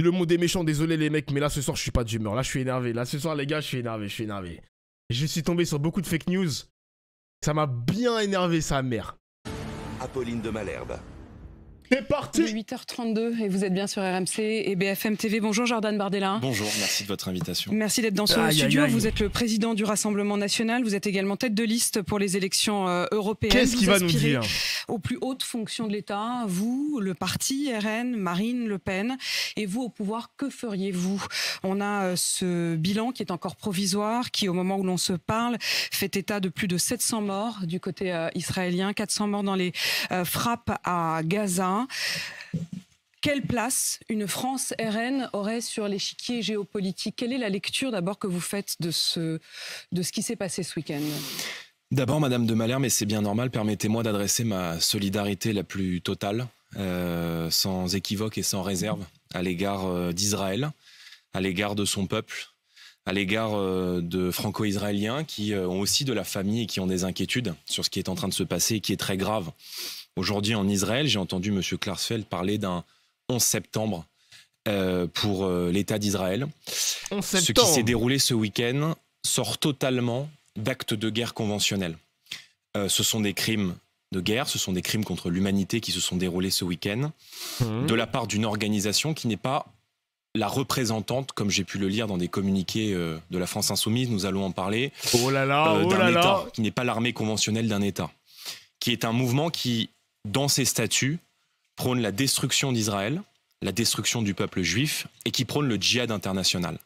Le monde est méchant, désolé les mecs, mais là ce soir je suis pas d'humeur. Là je suis énervé. Là ce soir les gars, je suis énervé. Je suis tombé sur beaucoup de fake news. Ça m'a bien énervé sa mère. Apolline de Malherbe. C'est parti. 8h32 et vous êtes bien sur RMC et BFM TV. Bonjour Jordan Bardella. Bonjour, merci de votre invitation. Merci d'être dans ce studio. Vous êtes le président du Rassemblement National. Vous êtes également tête de liste pour les élections européennes. Qu'est-ce qu'il va nous dire? Aux plus hautes fonctions de l'État, vous, le parti RN, Marine Le Pen, et vous au pouvoir, que feriez-vous? On a ce bilan qui est encore provisoire, qui au moment où l'on se parle fait état de plus de 700 morts du côté israélien, 400 morts dans les frappes à Gaza. Quelle place une France RN aurait sur l'échiquier géopolitique? Quelle est la lecture d'abord que vous faites de ce qui s'est passé ce week-end? D'abord, Madame de Malherbe, mais c'est bien normal, permettez-moi d'adresser ma solidarité la plus totale, sans équivoque et sans réserve, à l'égard d'Israël, à l'égard de son peuple, à l'égard de franco-israéliens qui ont aussi de la famille et qui ont des inquiétudes sur ce qui est en train de se passer et qui est très grave. Aujourd'hui, en Israël, j'ai entendu M. Klarsfeld parler d'un 11 septembre pour l'État d'Israël. Ce qui s'est déroulé ce week-end sort totalement d'actes de guerre conventionnels. Ce sont des crimes de guerre, ce sont des crimes contre l'humanité qui se sont déroulés ce week-end, de la part d'une organisation qui n'est pas la représentante, comme j'ai pu le lire dans des communiqués de la France Insoumise, nous allons en parler, d'un État, qui n'est pas l'armée conventionnelle d'un État, qui est un mouvement qui, dans ses statuts, prône la destruction d'Israël, la destruction du peuple juif, et qui prône le djihad international.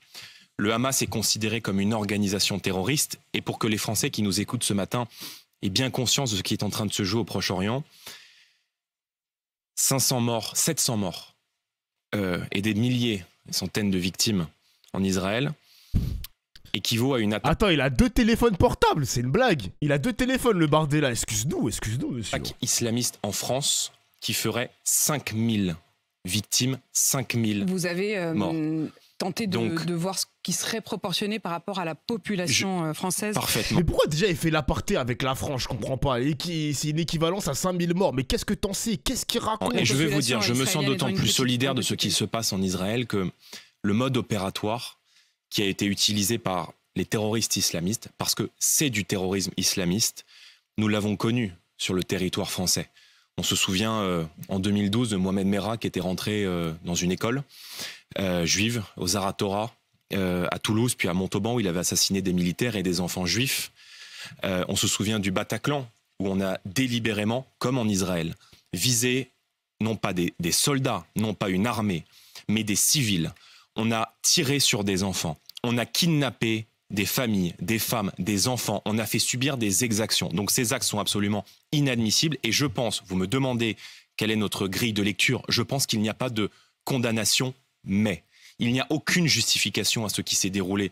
Le Hamas est considéré comme une organisation terroriste, et pour que les Français qui nous écoutent ce matin aient bien conscience de ce qui est en train de se jouer au Proche-Orient, 500 morts, 700 morts, et des milliers, des centaines de victimes en Israël, équivaut à une attaque... Attends, il a 2 téléphones portables, c'est une blague. Il a 2 téléphones, le Bardella. Excuse-nous, monsieur. Attaque islamiste en France qui ferait 5000 victimes, 5000 Vous avez morts. Tenté de voir ce qui serait proportionné par rapport à la population française. Parfaitement. Mais pourquoi déjà il fait l'aparté avec la France? Je comprends pas. C'est une équivalence à 5000 morts. Mais qu'est-ce que t'en sais? Qu'est-ce qu'il raconte? Et je vais vous dire, je me sens d'autant plus solidaire de ce qui se passe en Israël que le mode opératoire qui a été utilisé par les terroristes islamistes, parce que c'est du terrorisme islamiste, nous l'avons connu sur le territoire français. On se souvient en 2012 de Mohamed Merah qui était rentré dans une école juive, au Zaratora, à Toulouse, puis à Montauban, où il avait assassiné des militaires et des enfants juifs. On se souvient du Bataclan, où on a délibérément, comme en Israël, visé non pas des soldats, non pas une armée, mais des civils. On a tiré sur des enfants. On a kidnappé des familles, des femmes, des enfants. On a fait subir des exactions. Donc ces actes sont absolument inadmissibles. Et je pense, vous me demandez quelle est notre grille de lecture, je pense qu'il n'y a pas de condamnation, mais il n'y a aucune justification à ce qui s'est déroulé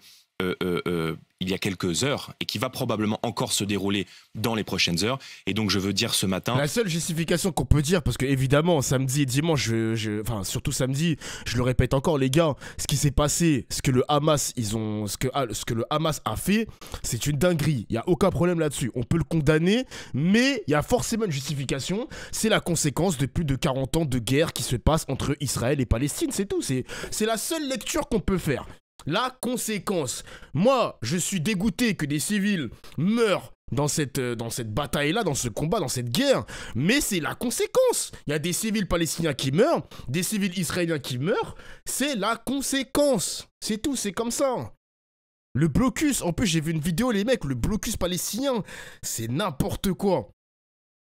il y a quelques heures et qui va probablement encore se dérouler dans les prochaines heures. Et donc je veux dire ce matin... La seule justification qu'on peut dire, parce que évidemment samedi et dimanche, enfin surtout samedi, je le répète encore les gars, ce qui s'est passé, ce que le Hamas le Hamas a fait, c'est une dinguerie. Il n'y a aucun problème là-dessus. On peut le condamner, mais il y a forcément une justification. C'est la conséquence de plus de 40 ans de guerre qui se passe entre Israël et Palestine, c'est tout. C'est la seule lecture qu'on peut faire. La conséquence. Moi, je suis dégoûté que des civils meurent dans cette bataille-là, dans ce combat, dans cette guerre. Mais c'est la conséquence. Il y a des civils palestiniens qui meurent, des civils israéliens qui meurent. C'est la conséquence. C'est tout, c'est comme ça. Le blocus, en plus j'ai vu une vidéo les mecs, le blocus palestinien, c'est n'importe quoi.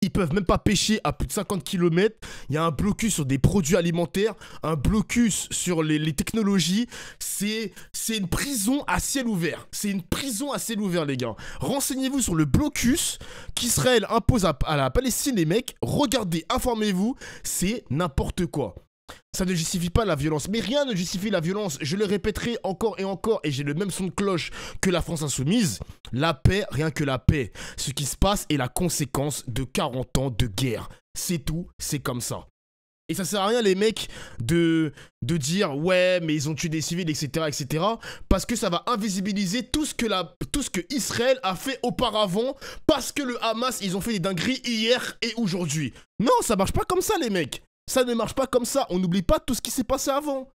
Ils peuvent même pas pêcher à plus de 50 km. Il y a un blocus sur des produits alimentaires, un blocus sur les technologies. C'est une prison à ciel ouvert. C'est une prison à ciel ouvert, les gars. Renseignez-vous sur le blocus qu'Israël impose à la Palestine, les mecs. Regardez, informez-vous. C'est n'importe quoi. Ça ne justifie pas la violence, mais rien ne justifie la violence. Je le répéterai encore, et j'ai le même son de cloche que la France Insoumise. La paix, rien que la paix. Ce qui se passe est la conséquence de 40 ans de guerre. C'est tout, c'est comme ça. Et ça sert à rien les mecs de dire ouais mais ils ont tué des civils etc. parce que ça va invisibiliser tout ce que Israël a fait auparavant parce que le Hamas ils ont fait des dingueries hier et aujourd'hui. Non ça marche pas comme ça les mecs. Ça ne marche pas comme ça, on n'oublie pas tout ce qui s'est passé avant.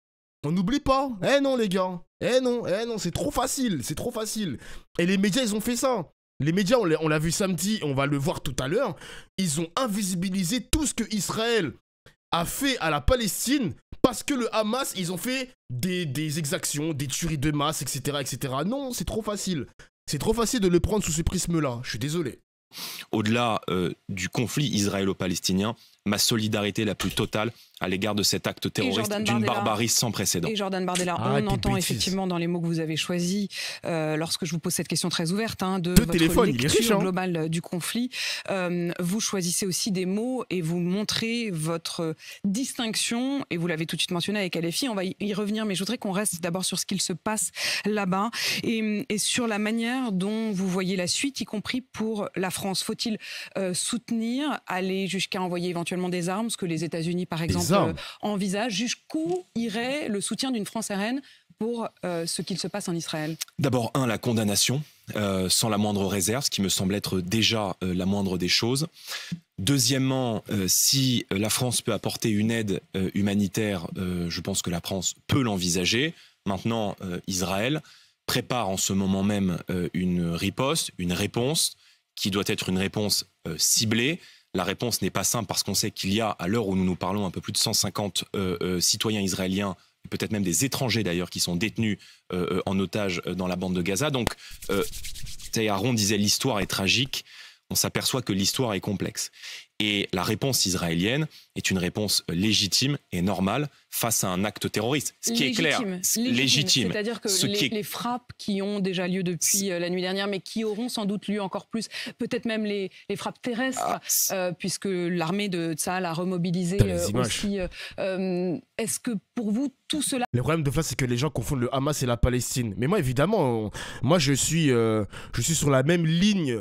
On n'oublie pas. Eh non, les gars. Eh non, c'est trop facile. C'est trop facile. Et les médias, ils ont fait ça. Les médias, on l'a vu samedi, on va le voir tout à l'heure. Ils ont invisibilisé tout ce que Israël a fait à la Palestine parce que le Hamas, ils ont fait des exactions, des tueries de masse, etc., etc. Non, c'est trop facile. C'est trop facile de le prendre sous ce prisme-là. Je suis désolé. Au-delà du conflit israélo-palestinien, ma solidarité la plus totale à l'égard de cet acte terroriste d'une barbarie sans précédent. Et Jordan Bardella, on entend effectivement dans les mots que vous avez choisis, lorsque je vous pose cette question très ouverte, de votre lecture globale du conflit, vous choisissez aussi des mots et vous montrez votre distinction, et vous l'avez tout de suite mentionné avec LFI, on va y revenir, mais je voudrais qu'on reste d'abord sur ce qu'il se passe là-bas et sur la manière dont vous voyez la suite, y compris pour la France. Faut-il soutenir, aller jusqu'à envoyer éventuellement des armes, ce que les États-Unis, par exemple, envisagent? Jusqu'où irait le soutien d'une France RN pour ce qu'il se passe en Israël? D'abord, la condamnation, sans la moindre réserve, ce qui me semble être déjà la moindre des choses. Deuxièmement, si la France peut apporter une aide humanitaire, je pense que la France peut l'envisager. Maintenant, Israël prépare en ce moment même une riposte, une réponse, qui doit être une réponse ciblée. La réponse n'est pas simple parce qu'on sait qu'il y a, à l'heure où nous nous parlons, un peu plus de 150 citoyens israéliens, peut-être même des étrangers d'ailleurs, qui sont détenus en otage dans la bande de Gaza. Donc, Aaron disait l'histoire est tragique. On s'aperçoit que l'histoire est complexe. Et la réponse israélienne est une réponse légitime et normale face à un acte terroriste. Ce qui est clair, légitime. C'est-à-dire que les frappes qui ont déjà lieu depuis la nuit dernière, mais qui auront sans doute lieu encore plus, peut-être même les frappes terrestres, puisque l'armée de Tsahal a remobilisé aussi. Est-ce que pour vous, tout cela... Le problème de face, c'est que les gens confondent le Hamas et la Palestine. Mais moi, évidemment, moi je suis sur la même ligne.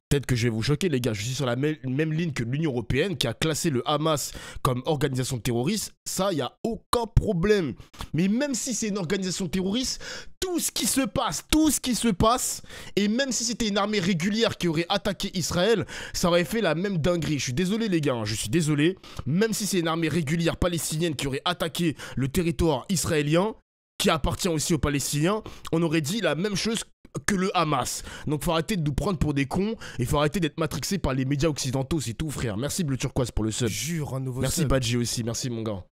Peut-être que je vais vous choquer, les gars. Je suis sur la même ligne que l'Union européenne qui a classé le Hamas comme organisation terroriste. Ça, il n'y a aucun problème. Mais même si c'est une organisation terroriste, tout ce qui se passe, et même si c'était une armée régulière qui aurait attaqué Israël, ça aurait fait la même dinguerie. Je suis désolé, les gars. Je suis désolé. Même si c'est une armée régulière palestinienne qui aurait attaqué le territoire israélien, qui appartient aussi aux Palestiniens, on aurait dit la même chose que le Hamas. Donc faut arrêter de nous prendre pour des cons et faut arrêter d'être matrixé par les médias occidentaux, c'est tout, frère. Merci Bleu Turquoise pour le sub. Jure, un nouveau merci sub. Badji aussi, merci mon gars.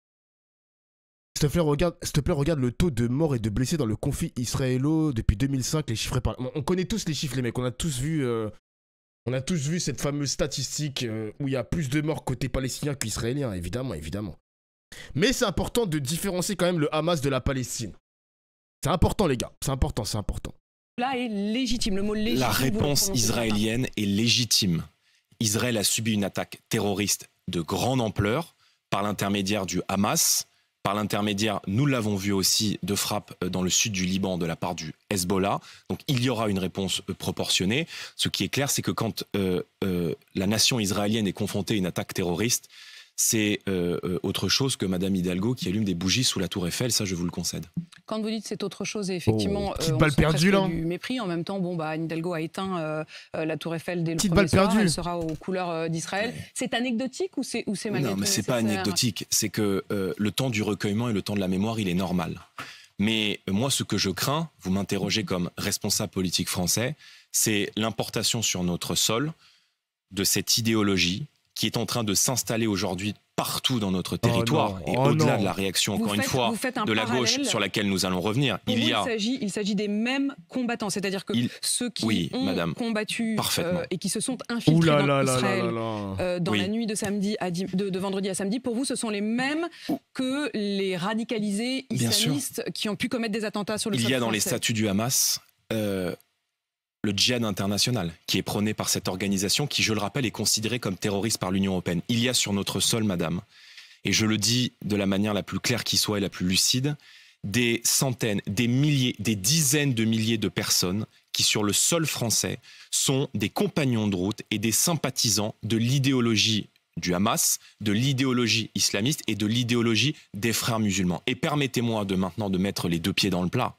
S'il te plaît, regarde le taux de morts et de blessés dans le conflit israélo depuis 2005, les chiffres par... On connaît tous les chiffres, les mecs, on a tous vu cette fameuse statistique où il y a plus de morts côté palestinien qu'israélien, évidemment. Mais c'est important de différencier quand même le Hamas de la Palestine. C'est important, les gars, c'est important. Là est légitime, le mot légitime. La réponse israélienne est légitime. Israël a subi une attaque terroriste de grande ampleur par l'intermédiaire du Hamas, par l'intermédiaire, nous l'avons vu aussi, de frappes dans le sud du Liban de la part du Hezbollah. Donc il y aura une réponse proportionnée. Ce qui est clair, c'est que quand la nation israélienne est confrontée à une attaque terroriste, c'est autre chose que Madame Hidalgo qui allume des bougies sous la Tour Eiffel, ça je vous le concède. Quand vous dites c'est autre chose, et effectivement, petite balle perdue là. Du mépris. En même temps, Anne Hidalgo a éteint la Tour Eiffel dès le premier soir. Elle sera aux couleurs d'Israël. Ouais. C'est anecdotique ou c'est malgré tout? Non, mais c'est pas anecdotique. C'est que le temps du recueillement et le temps de la mémoire, il est normal. Mais moi, ce que je crains, vous m'interrogez comme responsable politique français, c'est l'importation sur notre sol de cette idéologie qui est en train de s'installer aujourd'hui partout dans notre territoire. Et au-delà de la réaction, encore une fois, de la gauche sur laquelle nous allons revenire, il s'agit des mêmes combatants, c'est-à-dire que ceux qui ont combattu et qui se sont infiltrés dans Israël dans la nuit de vendredi à samedi, pour vous, ce sont les mêmes que les radicalisés islamistes qui ont pu commettre des attentats sur le sol français. Il y a dans les statuts du Hamas... le djihad international, qui est prôné par cette organisation, qui, je le rappelle, est considérée comme terroriste par l'Union européenne. Il y a sur notre sol, madame, et je le dis de la manière la plus claire qui soit et la plus lucide, des centaines, des milliers, des dizaines de milliers de personnes qui, sur le sol français, sont des compagnons de route et des sympathisants de l'idéologie du Hamas, de l'idéologie islamiste et de l'idéologie des frères musulmans. Et permettez-moi maintenant de mettre les deux pieds dans le plat.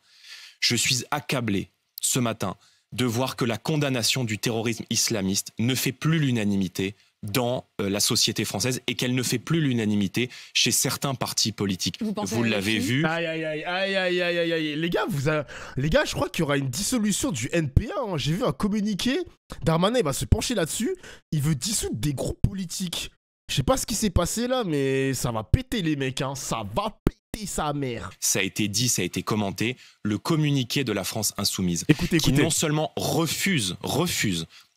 Je suis accablé ce matin de voir que la condamnation du terrorisme islamiste ne fait plus l'unanimité dans la société française et qu'elle ne fait plus l'unanimité chez certains partis politiques. Vous l'avez vu. Aïe, aïe, aïe, aïe, aïe, aïe, aïe, aïe. Les gars, je crois qu'il y aura une dissolution du NPA. Hein. J'ai vu un communiqué. Darmanin, il va se pencher là-dessus. Il veut dissoudre des groupes politiques. Je sais pas ce qui s'est passé là, mais ça va péter les mecs. Hein. Ça va péter sa mère. Ça a été dit, ça a été commenté. Le communiqué de la France Insoumise. Écoutez. Qui non seulement refuse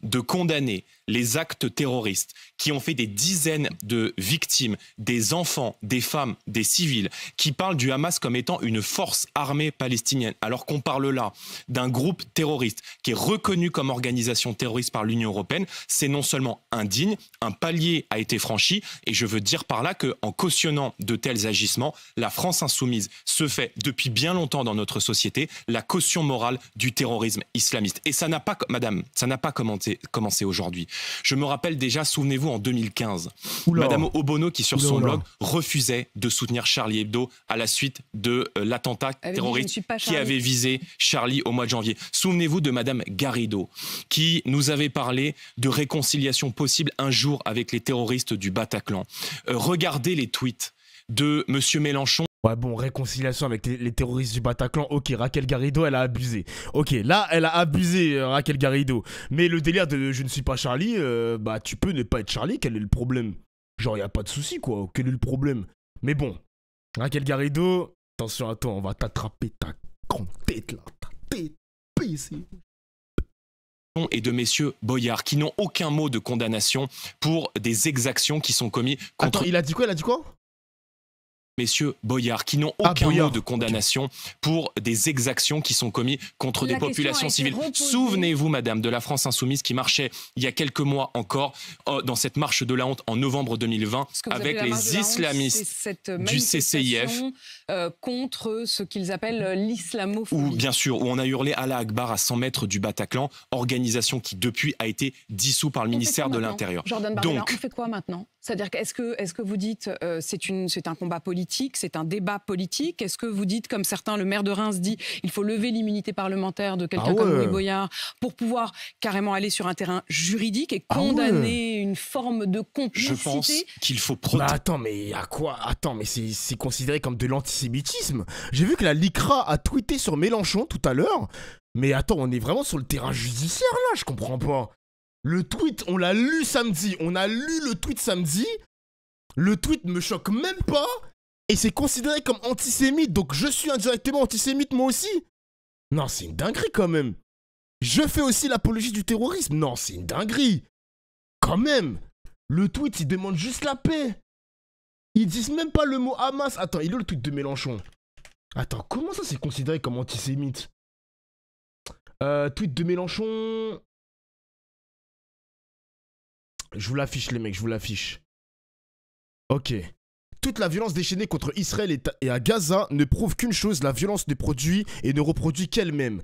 de condamner les actes terroristes qui ont fait des dizaines de victimes, des enfants, des femmes, des civils, qui parlent du Hamas comme étant une force armée palestinienne, alors qu'on parle là d'un groupe terroriste qui est reconnu comme organisation terroriste par l'Union européenne, c'est non seulement indigne, un palier a été franchi, et je veux dire par là qu'en cautionnant de tels agissements, la France Insoumise se fait depuis bien longtemps dans notre société la caution morale du terrorisme islamiste. Et ça n'a pas, madame, ça n'a pas commencé aujourd'hui. Je me rappelle déjà, souvenez-vous, en 2015, Madame Obono, qui sur son blog refusait de soutenir Charlie Hebdo à la suite de l'attentat terroriste qui avait visé Charlie au mois de janvier. Souvenez-vous de Madame Garrido, qui nous avait parlé de réconciliation possible un jour avec les terroristes du Bataclan. Regardez les tweets de Monsieur Mélenchon. Ouais, bon, réconciliation avec les terroristes du Bataclan, ok, Raquel Garrido, elle a abusé. Ok, là, elle a abusé, Raquel Garrido. Mais le délire de je ne suis pas Charlie, bah, tu peux ne pas être Charlie, quel est le problème? Genre, y a pas de souci, quoi, quel est le problème? Mais bon, Raquel Garrido, attention à toi, on va t'attraper ta grande tête, là, ta tête, PC. Et de messieurs Boyard, qui n'ont aucun mot de condamnation pour des exactions qui sont commises contre... Attends, il a dit quoi? Messieurs Boyard, qui n'ont aucun mot de condamnation pour des exactions qui sont commises contre des populations civiles. Souvenez-vous, madame, de la France Insoumise qui marchait il y a quelques mois encore dans cette marche de la honte en novembre 2020 avec les islamistes du CCIF. Contre ce qu'ils appellent l'islamophobie. Bien sûr, où on a hurlé Allah Akbar à 100 mètres du Bataclan, organisation qui depuis a été dissoute par le ministère de l'Intérieur. Jordan Bardella, on fait quoi maintenant? C'est-à-dire est-ce que vous dites c'est un combat politique, c'est un débat politique? Est-ce que vous dites, comme certains, le maire de Reims dit, il faut lever l'immunité parlementaire de quelqu'un comme Louis Boyard pour pouvoir carrément aller sur un terrain juridique et condamner une forme de complicité? Je pense qu'il faut protéger. Attends, mais à quoi? Attends, mais c'est considéré comme de l'antisémitisme. J'ai vu que la LICRA a tweeté sur Mélenchon tout à l'heure. Mais attends, on est vraiment sur le terrain judiciaire là, je comprends pas. Le tweet, on l'a lu samedi. On a lu le tweet samedi. Le tweet me choque même pas. Et c'est considéré comme antisémite. Donc je suis indirectement antisémite moi aussi. Non, c'est une dinguerie quand même. Je fais aussi l'apologie du terrorisme. Non, c'est une dinguerie. Quand même. Le tweet, il demande juste la paix. Ils disent même pas le mot Hamas. Attends, il est où le tweet de Mélenchon? Attends, comment ça c'est considéré comme antisémite? Tweet de Mélenchon... Je vous l'affiche les mecs, je vous l'affiche. Ok. Toute la violence déchaînée contre Israël et à Gaza ne prouve qu'une chose, la violence ne produit et ne reproduit qu'elle-même.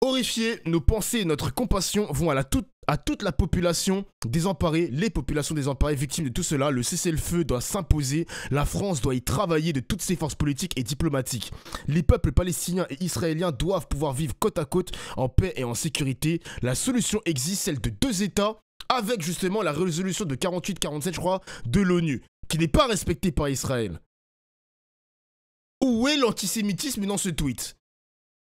Horrifiés, nos pensées et notre compassion vont à toute la population désemparée, les populations désemparées, victimes de tout cela. Le cessez-le-feu doit s'imposer, la France doit y travailler de toutes ses forces politiques et diplomatiques. Les peuples palestiniens et israéliens doivent pouvoir vivre côte à côte en paix et en sécurité. La solution existe, celle de 2 États, avec justement la résolution de 48-47, je crois, de l'ONU, qui n'est pas respectée par Israël. Où est l'antisémitisme dans ce tweet?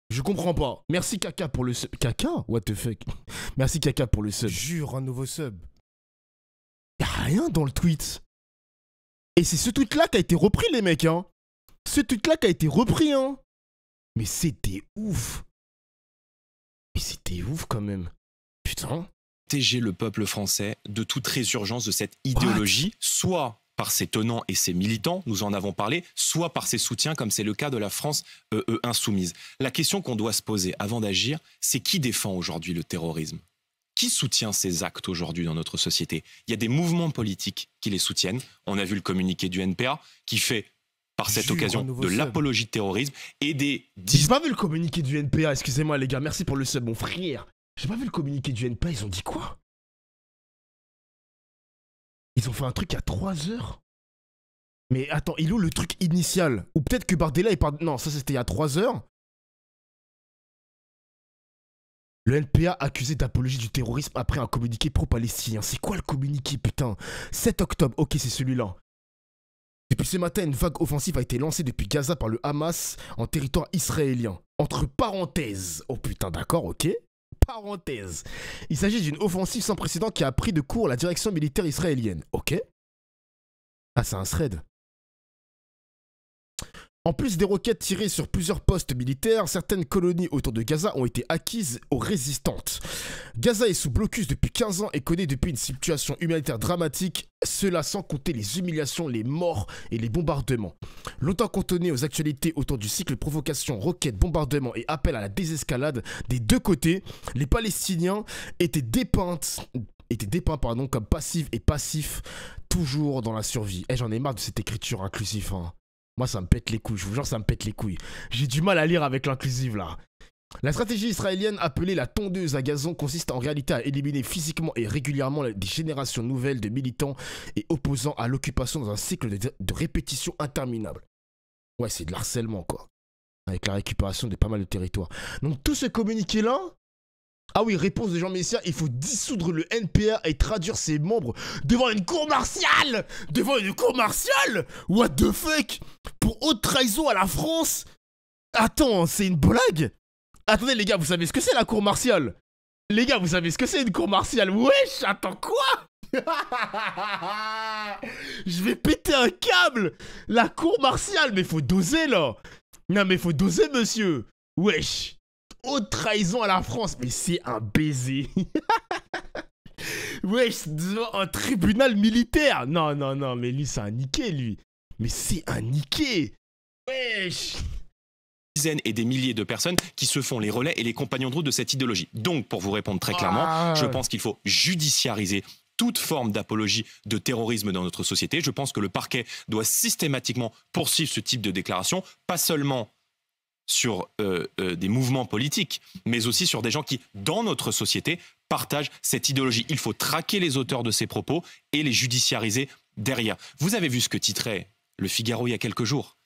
Je comprends pas. Merci Kaka pour le sub. Kaka? What the fuck? Merci Kaka pour le sub. Jure, un nouveau sub. Y'a rien dans le tweet. Et c'est ce tweet-là qui a été repris, les mecs, hein. Ce tweet-là qui a été repris, hein. Mais c'était ouf. Mais c'était ouf quand même. Putain. Protéger le peuple français de toute résurgence de cette idéologie, soit par ses tenants et ses militants, nous en avons parlé, soit par ses soutiens, comme c'est le cas de la France insoumise. La question qu'on doit se poser avant d'agir, c'est qui défend aujourd'hui le terrorisme? Qui soutient ces actes aujourd'hui dans notre société? Il y a des mouvements politiques qui les soutiennent. On a vu le communiqué du NPA qui fait, par cette occasion, de l'apologie de terrorisme et des... J'ai pas vu le communiqué du NPA, excusez-moi les gars, merci pour le sub, mon frère. J'ai pas vu le communiqué du NPA, ils ont dit quoi? Ils ont fait un truc à 3 heures? Mais attends, il est où le truc initial? Ou peut-être que Bardella est pas... Non, ça c'était il y a 3 heures. Le NPA accusé d'apologie du terrorisme après un communiqué pro-palestinien. C'est quoi le communiqué, putain? 7 octobre, ok, c'est celui-là. Depuis ce matin, une vague offensive a été lancée depuis Gaza par le Hamas en territoire israélien. Entre parenthèses. Oh putain, d'accord, ok. Parenthèse. Il s'agit d'une offensive sans précédent qui a pris de court la direction militaire israélienne. Ok. Ah, c'est un thread. En plus des roquettes tirées sur plusieurs postes militaires, certaines colonies autour de Gaza ont été acquises aux résistantes. Gaza est sous blocus depuis 15 ans et connaît depuis une situation humanitaire dramatique, cela sans compter les humiliations, les morts et les bombardements. Longtemps cantonné aux actualités autour du cycle provocation, roquettes, bombardements et appel à la désescalade des deux côtés, les Palestiniens étaient dépeints comme passifs et passifs, toujours dans la survie. Eh, j'en ai marre de cette écriture inclusive, hein. Moi, ça me pète les couilles, je vous jure, ça me pète les couilles. J'ai du mal à lire avec l'inclusive, là. La stratégie israélienne appelée la tondeuse à gazon consiste en réalité à éliminer physiquement et régulièrement des générations nouvelles de militants et opposants à l'occupation dans un cycle de répétition interminable. Ouais, c'est de l'harcèlement, quoi. Avec la récupération de pas mal de territoires. Donc, tout ce communiqué-là... Ah oui, réponse de Jean Messia, il faut dissoudre le NPA et traduire ses membres devant une cour martiale! Devant une cour martiale! What the fuck? Pour haute trahison à la France? Attends, c'est une blague? Attendez les gars, vous savez ce que c'est la cour martiale? Les gars, vous savez ce que c'est une cour martiale? Wesh, attends quoi? Je vais péter un câble! La cour martiale, mais faut doser là! Non mais faut doser monsieur! Wesh! Haute trahison à la France, mais c'est un baiser. Wesh, devant un tribunal militaire. Non, non, non, mais lui, c'est un niqué, lui. Mais c'est un niqué. Wesh. Dizaines et des milliers de personnes qui se font les relais et les compagnons de route de cette idéologie. Donc, pour vous répondre très clairement, je pense qu'il faut judiciariser toute forme d'apologie de terrorisme dans notre société. Je pense que le parquet doit systématiquement poursuivre ce type de déclaration, pas seulement sur des mouvements politiques, mais aussi sur des gens qui, dans notre société, partagent cette idéologie. Il faut traquer les auteurs de ces propos et les judiciariser derrière. Vous avez vu ce que titrait Le Figaro il y a quelques jours.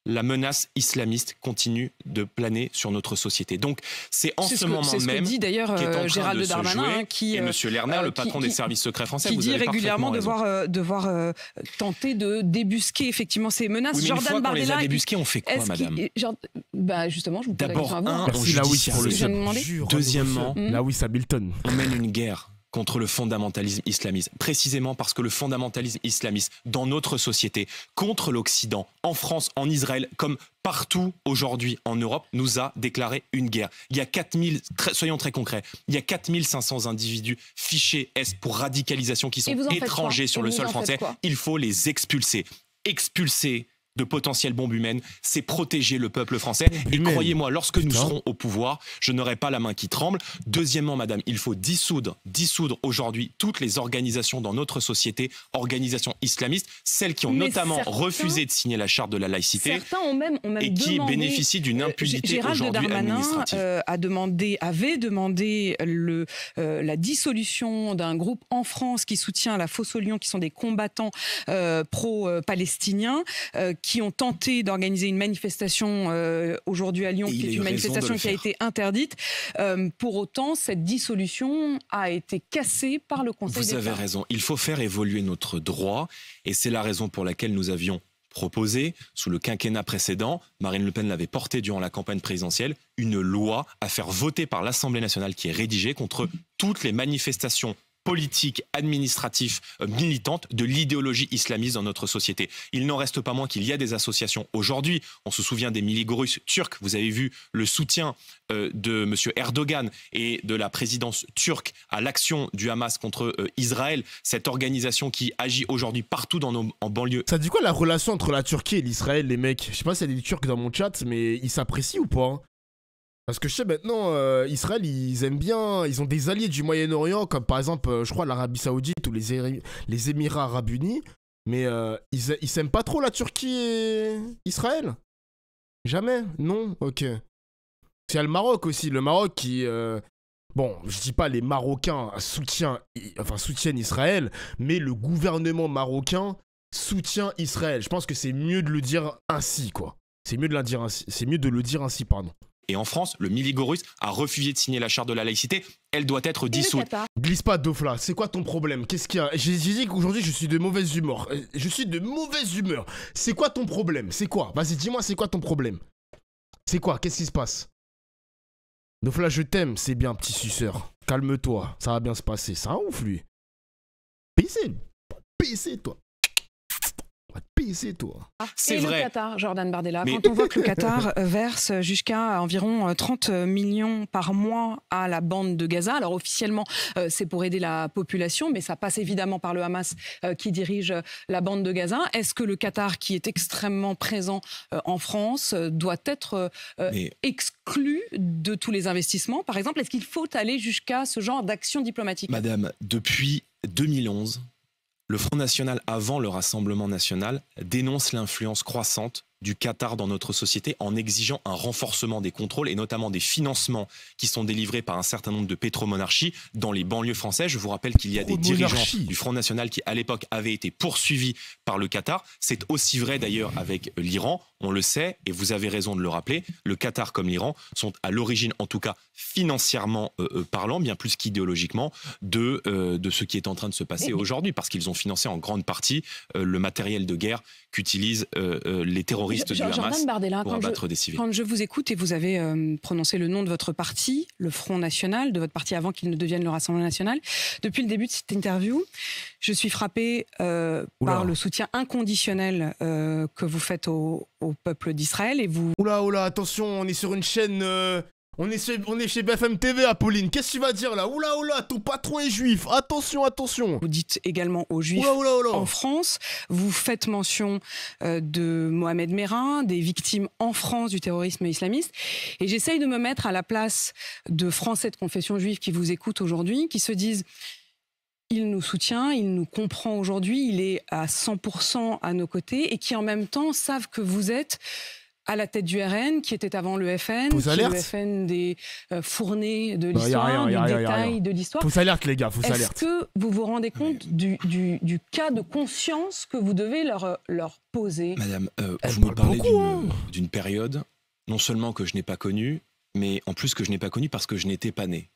La menace islamiste continue de planer sur notre société. Donc, c'est en ce moment même dit d'ailleurs Gérald Darmanin, et M. Lerner, le patron des services secrets français, qui dit régulièrement devoir tenter de débusquer effectivement ces menaces. Oui, mais Jordan une fois qu'on Bardella, les a débusqués, on fait quoi, madame? Justement, je vous pose la question D'abord, à vous. Merci Lawis pour le jure. Deuxièmement, Lawis Hamilton. on mène une guerre contre le fondamentalisme islamiste, précisément parce que le fondamentalisme islamiste dans notre société, contre l'Occident, en France, en Israël, comme partout aujourd'hui en Europe, nous a déclaré une guerre. Il y a 4000, soyons très concrets, il y a 4500 individus fichés S pour radicalisation qui sont étrangers sur le sol français. Il faut les expulser. Expulser de potentielles bombes humaines, c'est protéger le peuple français. Et croyez-moi, lorsque nous serons au pouvoir, je n'aurai pas la main qui tremble. Deuxièmement, madame, il faut dissoudre aujourd'hui toutes les organisations dans notre société, organisations islamistes, celles qui ont notamment refusé de signer la charte de la laïcité et qui bénéficient d'une impunité aujourd'hui administrative. Avait demandé la dissolution d'un groupe en France qui soutient la Fosse aux Lions, qui sont des combattants pro-palestiniens, qui ont tenté d'organiser une manifestation aujourd'hui à Lyon, qui est une manifestation qui a été interdite. Pour autant, cette dissolution a été cassée par le Conseil d'État. Vous avez raison. Il faut faire évoluer notre droit et c'est la raison pour laquelle nous avions proposé, sous le quinquennat précédent, Marine Le Pen l'avait porté durant la campagne présidentielle, une loi à faire voter par l'Assemblée nationale qui est rédigée contre toutes les manifestations politiques, administratives, militantes de l'idéologie islamiste dans notre société. Il n'en reste pas moins qu'il y a des associations aujourd'hui. On se souvient des miligorus turcs. Vous avez vu le soutien de M. Erdogan et de la présidence turque à l'action du Hamas contre Israël. Cette organisation qui agit aujourd'hui partout en banlieue. Ça dit quoi la relation entre la Turquie et l'Israël, les mecs? Je sais pas s'il y a des Turcs dans mon chat, mais ils s'apprécient ou pas, hein? Parce que je sais maintenant, Israël, ils aiment bien, ils ont des alliés du Moyen-Orient, comme par exemple, je crois, l'Arabie Saoudite ou les Émirats Arabes Unis, mais ils s'aiment pas trop la Turquie et Israël? Jamais? Non? Ok. Il y a le Maroc aussi, le Maroc qui... bon, je dis pas les Marocains soutiennent Israël, mais le gouvernement marocain soutient Israël. Je pense que c'est mieux de le dire ainsi, quoi. C'est mieux de le dire ainsi, pardon. et en France, le miligo russe a refusé de signer la charte de la laïcité. Elle doit être Et le dissoute. Qatar. Glisse pas, Dofla, c'est quoi ton problème? Qu'est-ce qu'il y a? J'ai dit qu'aujourd'hui je suis de mauvaise humeur. Je suis de mauvaise humeur. C'est quoi ton problème? C'est quoi? Vas-y, dis-moi, c'est quoi ton problème? C'est quoi? Qu'est-ce qui se passe? Dofla, je t'aime, c'est bien, petit suceur. Calme-toi, ça va bien se passer. C'est un ouf, lui. PC, toi. Va te PC, toi. C'est Et vrai. le Qatar, Jordan Bardella, Mais- quand on voit que le Qatar verse jusqu'à environ 30 millions par mois à la bande de Gaza, alors officiellement c'est pour aider la population, mais ça passe évidemment par le Hamas qui dirige la bande de Gaza. Est-ce que le Qatar, qui est extrêmement présent en France, doit être Mais- exclu de tous les investissements? Par exemple, est-ce qu'il faut aller jusqu'à ce genre d'action diplomatique? Madame, depuis 2011, le Front National, avant le Rassemblement National, dénonce l'influence croissante du Qatar dans notre société en exigeant un renforcement des contrôles et notamment des financements qui sont délivrés par un certain nombre de pétromonarchies dans les banlieues françaises. Je vous rappelle qu'il y a des dirigeants Pétromonarchies. du Front National qui, à l'époque, avaient été poursuivis par le Qatar. C'est aussi vrai d'ailleurs avec l'Iran, on le sait, et vous avez raison de le rappeler. Le Qatar comme l'Iran sont à l'origine, en tout cas financièrement parlant, bien plus qu'idéologiquement, de ce qui est en train de se passer aujourd'hui, parce qu'ils ont financé en grande partie le matériel de guerre qu'utilisent les terroristes du Hamas Jordan Bardella, pour abattre des civils. quand je vous écoute et vous avez prononcé le nom de votre parti, le Front National, de votre parti avant qu'il ne devienne le Rassemblement National, depuis le début de cette interview, je suis frappée par le soutien inconditionnel que vous faites au peuple d'Israël et vous Oula, attention, on est sur une chaîne... On est chez BFM TV, Apolline. Qu'est-ce que tu vas dire là? Oula, ton patron est juif. Attention. vous dites également aux Juifs Oula. en France. Vous faites mention de Mohamed Merah, des victimes en France du terrorisme islamiste. Et j'essaye de me mettre à la place de Français de confession juive qui vous écoutent aujourd'hui, qui se disent: il nous soutient, il nous comprend aujourd'hui, il est à 100% à nos côtés, et qui en même temps savent que vous êtes à la tête du RN, qui était avant le FN, Fausse qui est alerte. le FN des fournées de Bah, y a l'histoire, rien, du y a rien. détail de l'histoire. Fausse alerte, les gars, fausse Est-ce alerte. que vous vous rendez compte du cas de conscience que vous devez leur poser? Madame, Elle vous me parle parlez beaucoup, hein. d'une période, non seulement que je n'ai pas connue, mais en plus que je n'ai pas connue parce que je n'étais pas né.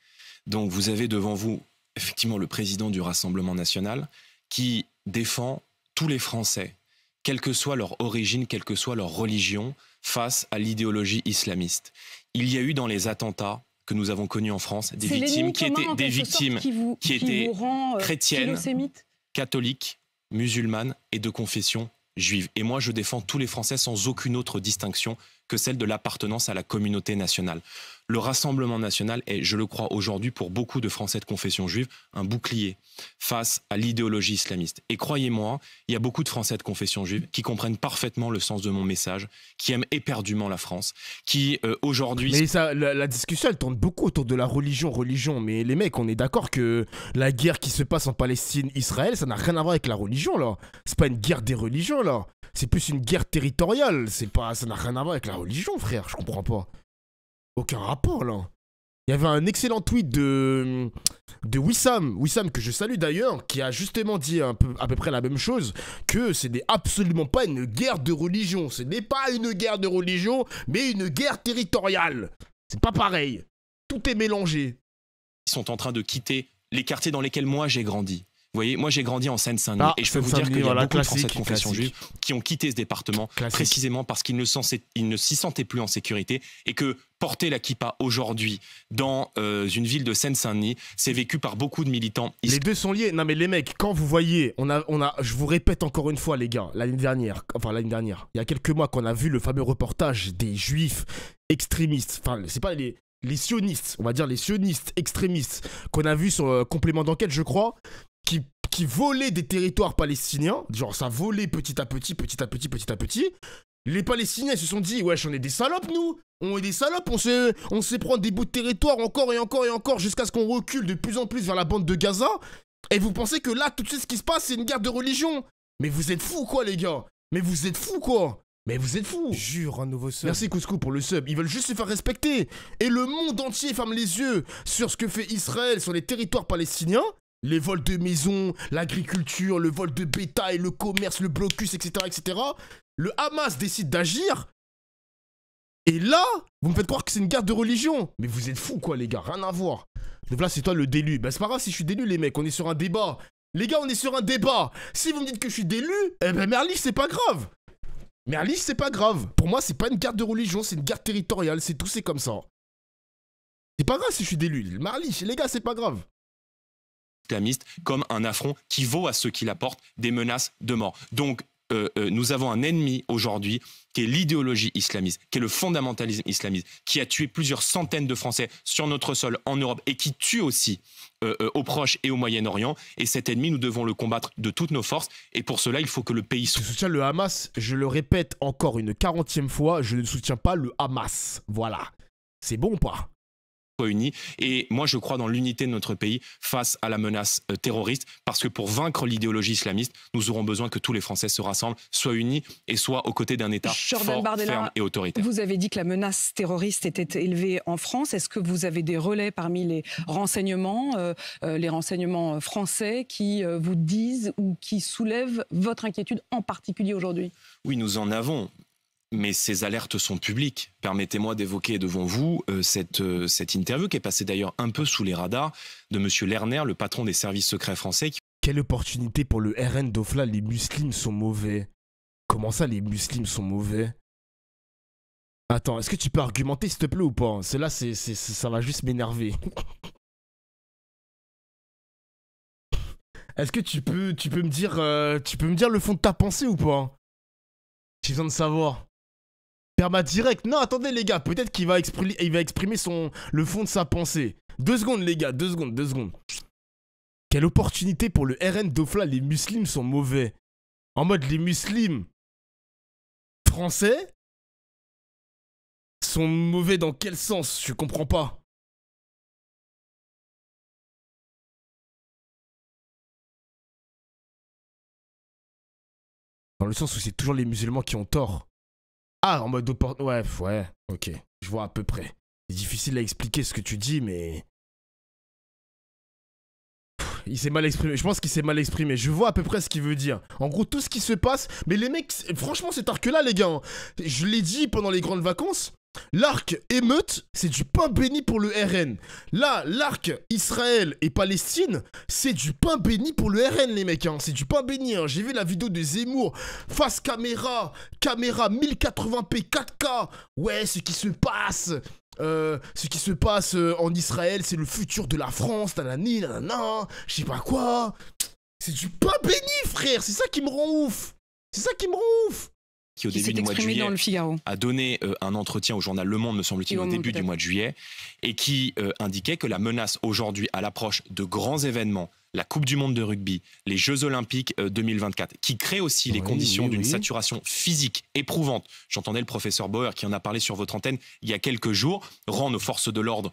Donc vous avez devant vous, effectivement, le président du Rassemblement National qui défend tous les Français, quelle que soit leur origine, quelle que soit leur religion, face à l'idéologie islamiste. Il y a eu dans les attentats que nous avons connus en France des C'est victimes l'ennemi qui commun, étaient en des quelque sorte, victimes qui étaient vous rend, chrétiennes, philosémite. catholiques, musulmanes et de confession juive. Et moi, je défends tous les Français sans aucune autre distinction que celle de l'appartenance à la communauté nationale. Le Rassemblement national est, je le crois aujourd'hui, pour beaucoup de Français de confession juive, un bouclier face à l'idéologie islamiste. Et croyez-moi, il y a beaucoup de Français de confession juive qui comprennent parfaitement le sens de mon message, qui aiment éperdument la France, qui aujourd'hui... Mais ça, la discussion, elle tourne beaucoup autour de la religion. Mais les mecs, on est d'accord que la guerre qui se passe en Palestine, Israël, ça n'a rien à voir avec la religion, là. C'est pas une guerre des religions, là. C'est plus une guerre territoriale. Ça n'a rien à voir avec la religion, frère. Je comprends pas. Aucun rapport, là. Il y avait un excellent tweet de Wissam, que je salue d'ailleurs, qui a justement dit à peu près la même chose, que ce n'est absolument pas une guerre de religion. Ce n'est pas une guerre de religion, mais une guerre territoriale. C'est pas pareil. Tout est mélangé. sont en train de quitter les quartiers dans lesquels moi j'ai grandi. Vous voyez, moi j'ai grandi en Seine-Saint-Denis et je peux vous dire qu'il y a voilà, beaucoup de Français de confession classique. juive qui ont quitté ce département Classique. précisément parce qu'ils ne s'y sentaient plus en sécurité et que porter la kippa aujourd'hui dans une ville de Seine-Saint-Denis, c'est vécu par beaucoup de militants. Les deux sont liés. Non mais les mecs, quand vous voyez, je vous répète encore une fois les gars, l'année dernière, il y a quelques mois qu'on a vu le fameux reportage des juifs extrémistes, enfin c'est pas les sionistes, on va dire les sionistes extrémistes qu'on a vu sur complément d'enquête je crois, qui volaient des territoires palestiniens, genre ça volait petit à petit. Les Palestiniens se sont dit, wesh, on est des salopes, nous. On est des salopes, on sait prendre des bouts de territoire encore et encore jusqu'à ce qu'on recule de plus en plus vers la bande de Gaza. Et vous pensez que là, tout de suite, ce qui se passe, c'est une guerre de religion. Mais vous êtes fous, quoi, les gars. Mais vous êtes fous. Jure, un nouveau sub. Merci Couscous pour le sub. Ils veulent juste se faire respecter. Et le monde entier ferme les yeux sur ce que fait Israël sur les territoires palestiniens. Les vols de maisons, l'agriculture, le vol de bétail, le commerce, le blocus, etc. Le Hamas décide d'agir. Et là, vous me faites croire que c'est une guerre de religion. Mais vous êtes fous quoi les gars, rien à voir. Donc là c'est toi le délu. Bah c'est pas grave si je suis délu les mecs, on est sur un débat. Les gars on est sur un débat. Si vous me dites que je suis délu, eh ben Merlich c'est pas grave. Merlich c'est pas grave. Pour moi c'est pas une guerre de religion, c'est une guerre territoriale, c'est tout, c'est comme ça. C'est pas grave si je suis d'élu. Merlich, les gars, c'est pas grave. Islamiste comme un affront qui vaut à ceux qui la portent des menaces de mort. Donc, nous avons un ennemi aujourd'hui qui est l'idéologie islamiste, qui est le fondamentalisme islamiste, qui a tué plusieurs centaines de Français sur notre sol en Europe et qui tue aussi au Proche et au Moyen-Orient. Et cet ennemi, nous devons le combattre de toutes nos forces. Et pour cela, il faut que le pays... Je soutiens le Hamas, je le répète encore une 40e fois, je ne soutiens pas le Hamas. Voilà. C'est bon ou pas ? Unis. Et moi, je crois dans l'unité de notre pays face à la menace terroriste, parce que pour vaincre l'idéologie islamiste, nous aurons besoin que tous les Français se rassemblent, soient unis et soient aux côtés d'un État fort, ferme et autoritaire. Vous avez dit que la menace terroriste était élevée en France. Est-ce que vous avez des relais parmi les renseignements français qui vous disent ou qui soulèvent votre inquiétude en particulier aujourd'hui? Oui, nous en avons. Mais ces alertes sont publiques. Permettez-moi d'évoquer devant vous cette interview qui est passée d'ailleurs un peu sous les radars de M. Lerner, le patron des services secrets français. Quelle opportunité pour le RN d'Ofla, les musulmans sont mauvais. Comment ça, les musulmans sont mauvais? Attends, est-ce que tu peux argumenter s'il te plaît ou pas? Celle-là, ça va juste m'énerver. Est-ce que tu peux me dire le fond de ta pensée ou pas? J'ai besoin de savoir. Perma direct. Non, attendez les gars, peut-être qu'il va exprimer, le fond de sa pensée. 2 secondes les gars, 2 secondes. Quelle opportunité pour le RN d'Ofla, les musulmans sont mauvais. En mode les musulmans français sont mauvais dans quel sens? Je comprends pas. Dans le sens où c'est toujours les musulmans qui ont tort. Ah, en mode ouais, ok. Je vois à peu près. C'est difficile à expliquer ce que tu dis, mais... Il s'est mal exprimé. Je pense qu'il s'est mal exprimé. Je vois à peu près ce qu'il veut dire. En gros, tout ce qui se passe... Mais les mecs, franchement, cet arc-là, les gars, je l'ai dit pendant les grandes vacances, l'arc émeute, c'est du pain béni pour le RN. Là, l'arc Israël et Palestine, c'est du pain béni pour le RN, les mecs. Hein. C'est du pain béni. Hein. J'ai vu la vidéo de Zemmour, face caméra 1080p 4K. Ouais, ce qui se passe en Israël, c'est le futur de la France, nanani, nanana, je sais pas quoi. C'est du pain béni, frère. C'est ça qui me rend ouf. Qui au début du mois de juillet dans le Figaro. A donné un entretien au journal Le Monde, me semble-t-il, au début du mois de juillet, et qui indiquait que la menace aujourd'hui, à l'approche de grands événements, la Coupe du Monde de rugby, les Jeux Olympiques 2024, qui créent aussi les conditions d'une saturation physique éprouvante. J'entendais le professeur Bauer qui en a parlé sur votre antenne il y a quelques jours, rend nos forces de l'ordre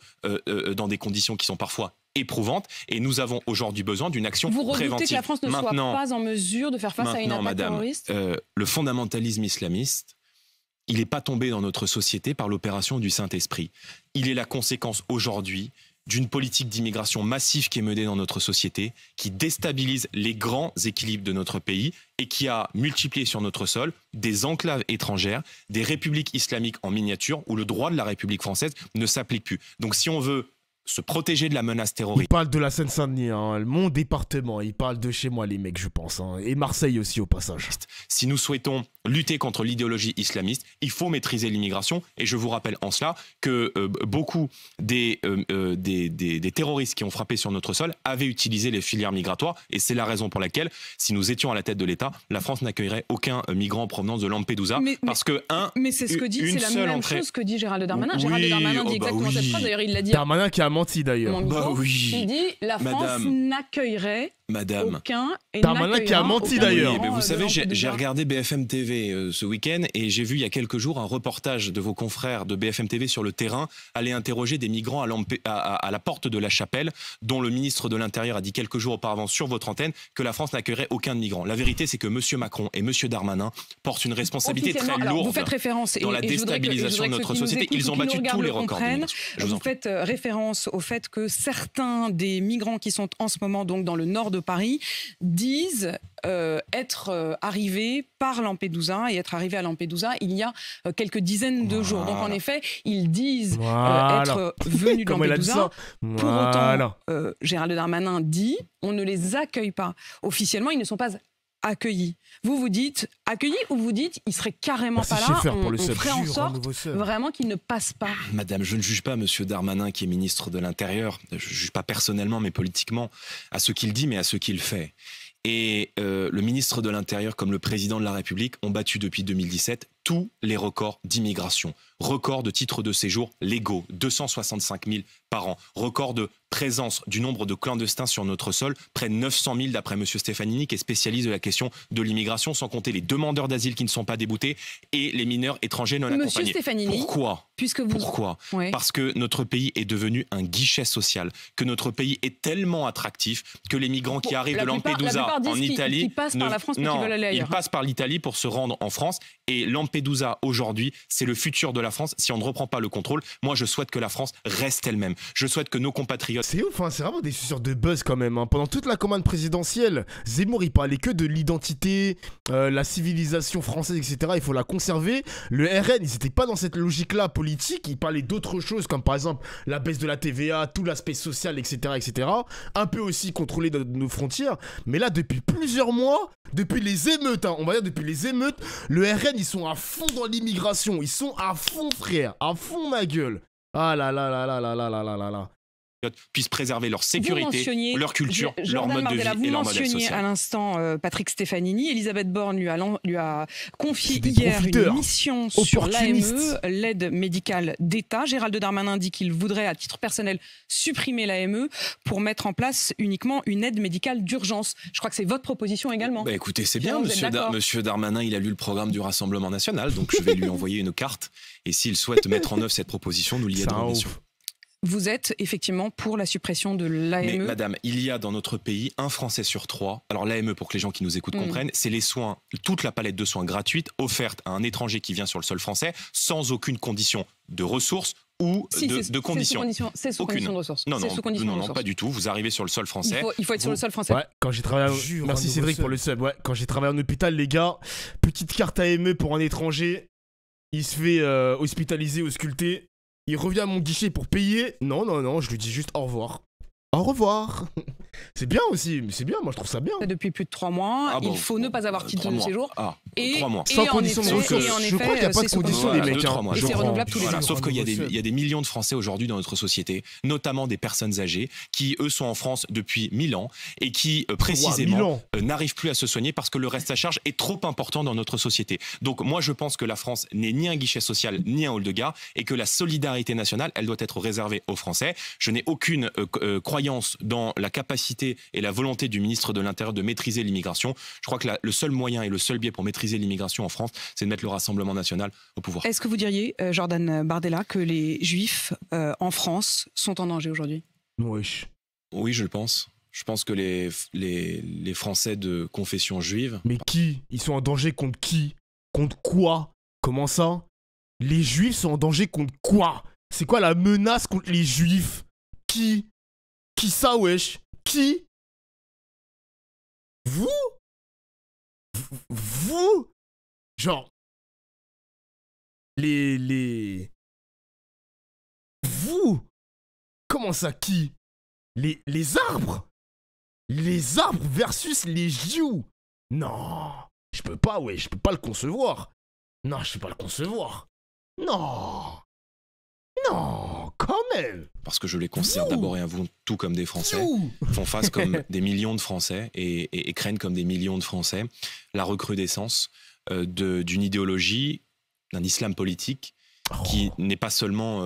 dans des conditions qui sont parfois éprouvantes, et nous avons aujourd'hui besoin d'une action préventive. Vous redoutez que la France ne soit pas en mesure de faire face à une attaque terroriste? Le fondamentalisme islamiste, il n'est pas tombé dans notre société par l'opération du Saint-Esprit. Il est la conséquence aujourd'hui d'une politique d'immigration massive qui est menée dans notre société, qui déstabilise les grands équilibres de notre pays et qui a multiplié sur notre sol des enclaves étrangères, des républiques islamiques en miniature où le droit de la République française ne s'applique plus. Donc si on veut se protéger de la menace terroriste... Il parle de la Seine-Saint-Denis, hein, mon département, il parle de chez moi les mecs je pense, hein, et Marseille aussi au passage. Si nous souhaitons lutter contre l'idéologie islamiste, il faut maîtriser l'immigration, et je vous rappelle en cela que beaucoup des terroristes qui ont frappé sur notre sol avaient utilisé les filières migratoires, et c'est la raison pour laquelle, si nous étions à la tête de l'État, la France n'accueillerait aucun migrant en provenance de Lampedusa, parce que mais c'est ce que dit, c'est la même chose que dit Gérald Darmanin. Oui, Gérald Darmanin dit exactement cette phrase, d'ailleurs il l'a dit. Darmanin qui a menti d'ailleurs. Il dit la France n'accueillerait aucun. Darmanin qui a menti d'ailleurs. Oui, vous savez, j'ai regardé BFM TV ce week-end et j'ai vu il y a quelques jours un reportage de vos confrères de BFM TV sur le terrain aller interroger des migrants à la porte de la Chapelle, dont le ministre de l'Intérieur a dit quelques jours auparavant sur votre antenne que la France n'accueillerait aucun migrant. La vérité, c'est que M. Macron et M. Darmanin portent une responsabilité très lourde vous faites référence, dans la déstabilisation de notre société. Ils ont battu tous les records. Vous faites référence au fait que certains des migrants qui sont en ce moment donc dans le nord de de Paris disent être arrivés par Lampedusa et être arrivés à Lampedusa il y a quelques dizaines de jours. Donc en effet, ils disent être venus de Lampedusa. Pour autant, Gérald Darmanin dit on ne les accueille pas. Officiellement, ils ne sont pas accueillis. Vous dites accueillis ou vous dites ils seraient carrément pas là, on ferait en sorte vraiment qu'ils ne passent pas. Madame, je ne juge pas Monsieur Darmanin qui est ministre de l'Intérieur, je ne juge pas personnellement mais politiquement à ce qu'il dit mais à ce qu'il fait. Et le ministre de l'Intérieur comme le président de la République ont battu depuis 2017 tous les records d'immigration. Record de titres de séjour légaux, 265 000 par an. Record de présence du nombre de clandestins sur notre sol, près de 900 000 d'après M. Stefanini, qui est spécialiste de la question de l'immigration, sans compter les demandeurs d'asile qui ne sont pas déboutés et les mineurs étrangers non accompagnés. Monsieur Stefanini, pourquoi ? Pourquoi ? Oui. Parce que notre pays est devenu un guichet social, que notre pays est tellement attractif que les migrants qui arrivent de Lampedusa en Italie... Ils passent par la France, mais qui veulent aller ailleurs. Ils passent par l'Italie pour se rendre en France. Et Lampedusa, aujourd'hui, c'est le futur de la France. Si on ne reprend pas le contrôle, moi, je souhaite que la France reste elle-même. Je souhaite que nos compatriotes... C'est ouf, hein, c'est vraiment des suceurs de buzz quand même. Hein. Pendant toute la campagne présidentielle, Zemmour, il parlait que de l'identité, la civilisation française, etc. Il faut la conserver. Le RN, ils n'étaient pas dans cette logique-là politique. Ils parlaient d'autres choses, comme par exemple la baisse de la TVA, tout l'aspect social, etc., etc. Un peu aussi contrôler nos frontières. Mais là, depuis plusieurs mois, depuis les émeutes, hein, on va dire depuis les émeutes, le RN, ils sont à fond dans l'immigration. Ils sont à fond, frère. À fond, ma gueule. Ah là là là là là là là là là là. puissent préserver leur sécurité, leur culture, leur mode de vie et leur modèle social. Vous mentionniez à l'instant Patrick Stefanini. Elisabeth Borne lui a confié hier une mission sur l'AME, l'aide médicale d'État. Gérald Darmanin dit qu'il voudrait, à titre personnel, supprimer l'AME pour mettre en place uniquement une aide médicale d'urgence. Je crois que c'est votre proposition également. Bah écoutez, c'est bien, monsieur Darmanin, il a lu le programme du Rassemblement National, donc je vais lui envoyer une carte. Et s'il souhaite mettre en œuvre cette proposition, nous l'y aiderons bien sûr. Vous êtes effectivement pour la suppression de l'AME. Mais madame, il y a dans notre pays un Français sur 3. Alors l'AME, pour que les gens qui nous écoutent comprennent, c'est les soins, toute la palette de soins gratuite offerte à un étranger qui vient sur le sol français sans aucune condition de ressources ou de conditions. C'est sous condition de ressources. Non, pas du tout. Vous arrivez sur le sol français. Il faut être sur le sol français. Ouais, quand j'ai travaillé... Merci Cédric pour le sub. Ouais, quand j'ai travaillé en hôpital, les gars, petite carte AME pour un étranger, il se fait hospitaliser, ausculter. Il revient à mon guichet pour payer. Non, je lui dis juste au revoir. Au revoir. C'est bien aussi, mais c'est bien, moi je trouve ça bien. Depuis plus de 3 mois, il faut ne pas avoir titre de séjour. 3 mois. Sans condition de ressources. Je crois qu'il n'y a pas de condition, les mecs. Et c'est renouvelable tous les ans. Sauf qu'il y a des millions de Français aujourd'hui dans notre société, notamment des personnes âgées, qui eux sont en France depuis 1000 ans et qui précisément n'arrivent plus à se soigner parce que le reste à charge est trop important dans notre société. Donc moi je pense que la France n'est ni un guichet social ni un hall de gare et que la solidarité nationale, elle doit être réservée aux Français. Je n'ai aucune croyance dans la capacité et la volonté du ministre de l'Intérieur de maîtriser l'immigration. Je crois que le seul moyen et le seul biais pour maîtriser l'immigration en France, c'est de mettre le Rassemblement national au pouvoir. Est-ce que vous diriez, Jordan Bardella, que les Juifs en France sont en danger aujourd'hui ? Oui, je le pense. Je pense que les Français de confession juive... Mais qui ? Ils sont en danger contre qui ? Contre quoi ? Comment ça ? Les Juifs sont en danger contre quoi ? C'est quoi la menace contre les Juifs ? Qui ça, wesh ? Qui ? Vous ? Genre... Vous ? Comment ça, qui ? Les arbres ? Les arbres versus les Juifs ? Non, je peux pas, ouais, je peux pas le concevoir. Non, je peux pas le concevoir. Non, quand même. Parce que je les considère d'abord et avant tout comme des Français, font face comme des millions de Français et craignent comme des millions de Français la recrudescence d'une idéologie, d'un islam politique qui n'est pas seulement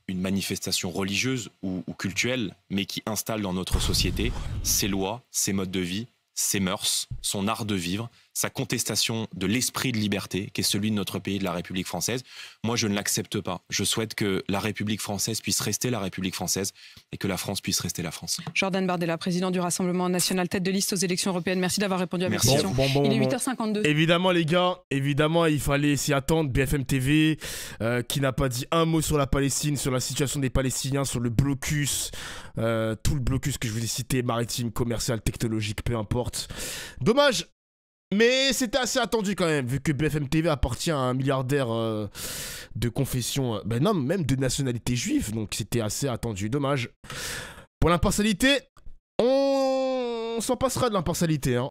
une manifestation religieuse ou cultuelle, mais qui installe dans notre société ses lois, ses modes de vie, ses mœurs, son art de vivre, sa contestation de l'esprit de liberté qui est celui de notre pays, de la République française. Moi, je ne l'accepte pas. Je souhaite que la République française puisse rester la République française et que la France puisse rester la France. Jordan Bardella, président du Rassemblement national, tête de liste aux élections européennes. Merci d'avoir répondu à mes Merci. questions. Il est 8h52. Évidemment, les gars, évidemment, il fallait s'y attendre. BFM TV, qui n'a pas dit un mot sur la Palestine, sur la situation des Palestiniens, sur le blocus, tout le blocus que je vous ai cité, maritime, commercial, technologique, peu importe. Dommage, mais c'était assez attendu quand même, vu que BFM TV appartient à un milliardaire de confession, ben non, même de nationalité juive, donc c'était assez attendu. Dommage. Pour l'impartialité, on s'en passera de l'impartialité, hein.